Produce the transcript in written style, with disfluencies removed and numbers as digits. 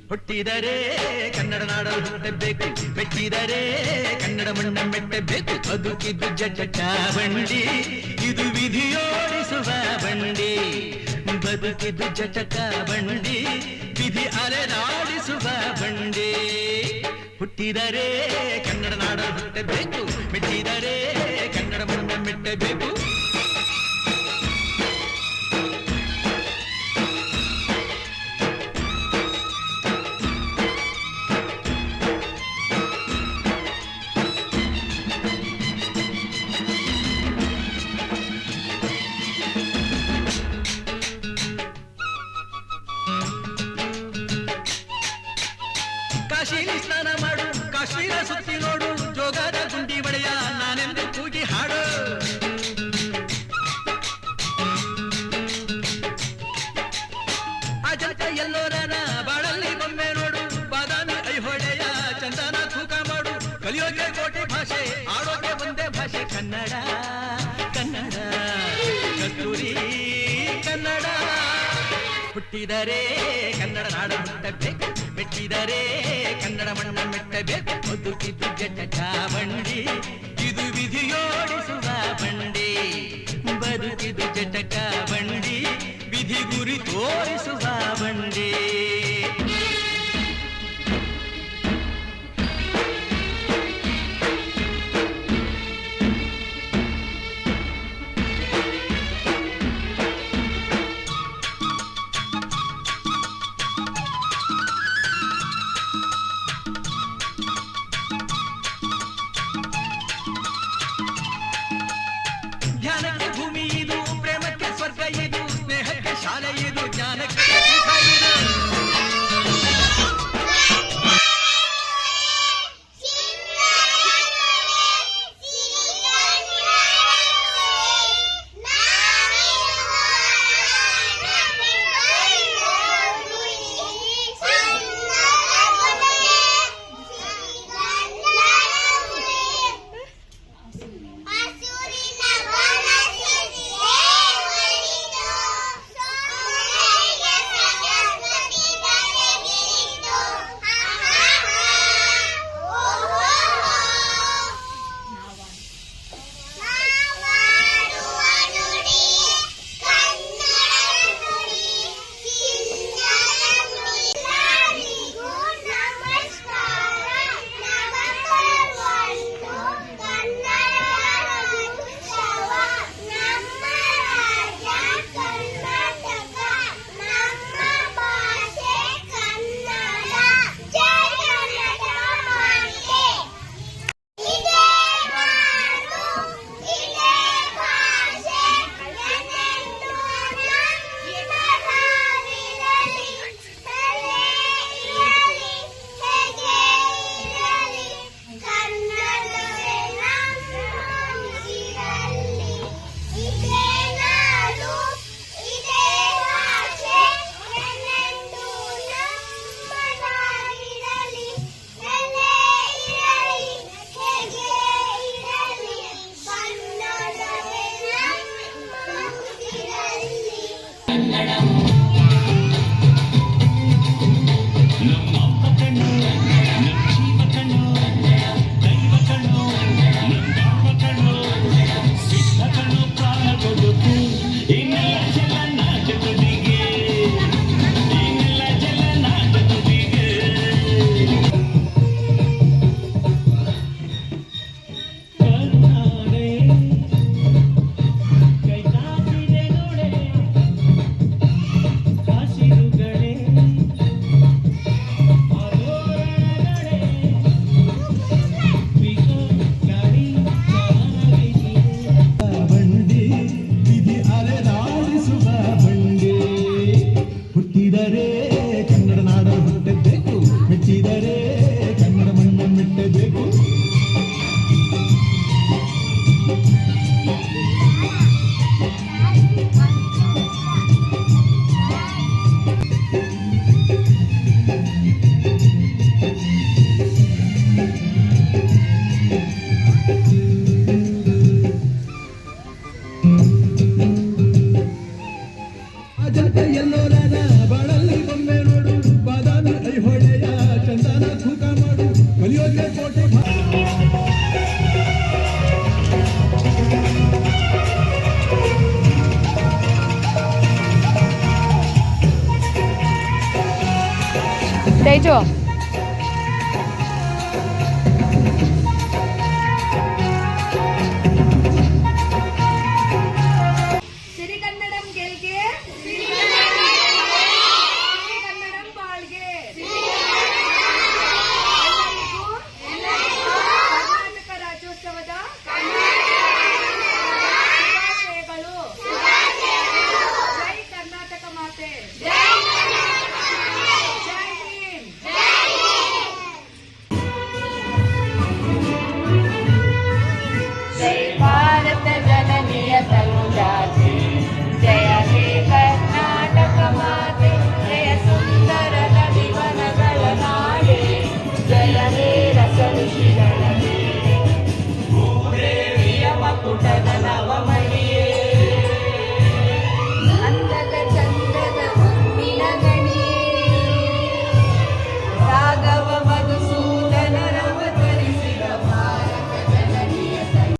ಹುಟ್ಟಿದರೆ ಕನ್ನಡ ನಾಡಲು ಹುಟ್ಟಬೇಕು, ಮೆಟ್ಟಿದರೆ ಕನ್ನಡ ಮಣ್ಣ ಮೆಟ್ಟಬೇಕು. ಬದುಕಿದ್ದು ಜಟ ಬಂಡಿ, ಇದು ವಿಧಿಯೋಡಿಸುವ ಬಂಡಿ. ಬದುಕಿದ್ದು ಜಟಕ ಬಂಡಿ, ವಿಧಿ ಅಲೆದಾಡಿಸುವ ಬಂಡಿ. ಹುಟ್ಟಿದರೆ ಕನ್ನಡ ನಾಡಲು ಹುಟ್ಟಬೇಕು, ಮೆಟ್ಟಿದರೆ ಕನ್ನಡ ಮಣ್ಣ ಮೆಟ್ಟಬೇಕು. ಕಾಶಿಲಿ ಸ್ನಾನ ಮಾಡು, ಕಾಶ್ಮೀರ ಸುತ್ತಿ ನೋಡು, ಜೋಗದ ಗುಂಡಿ ಬಳೆಯ ನಾನೆಂದು ಕೂಗಿ ಹಾಡು. ಅಜಂತ ಎಲ್ಲೋರನ ಬಾಳಲ್ಲಿ ಬೊಮ್ಮೆ ನೋಡು, ಬಾದಾಮಿ ಐಹೊಳೆಯ ಚಂದನ ತೂಕ ಮಾಡು. ಕಲಿಯೋಕೆ ಕೋಟಿ ಭಾಷೆ, ಆಡೋಕೆ ಒಂದೇ ಭಾಷೆ ಕನ್ನಡ. ಕನ್ನಡ ಕಸ್ತೂರಿ ಕನ್ನಡ. ಹುಟ್ಟಿದರೆ ಕನ್ನಡ ನಾಡ ಹುಟ್ಟಬೇಕು, ಮೆಟ್ಟಿದರೆ ಕನ್ನಡ ಮಣ್ಣ ಮೆಟ್ಟಬೇಕು. ಬದುಕಿದ್ದು ಜಟ ಬಂಡಿ, ಇದು ವಿಧಿಯೋಡಿಸುವ ಬಂಡಿ. ಬದುಕಿದ್ದು ಜಟಕ ಬಂಡಿ, ವಿಧಿ ಗುರಿ ತೋರಿಸುವ ಬಂಡಿ. ಧ್ಯಾನಕ್ಕೆ ಭೂಮಿ ಇದು, ಪ್ರೇಮಕ್ಕೆ ಸ್ವರ್ಗ ಇದು, ಸ್ನೇಹಕ್ಕೆ ಶಾಲೆ ಇದು, ಜ್ಞಾನಕ್ಕೆ ಸುಖ ಇದು. ಮೆಟ್ಟಬೇಕು. ತೇಜು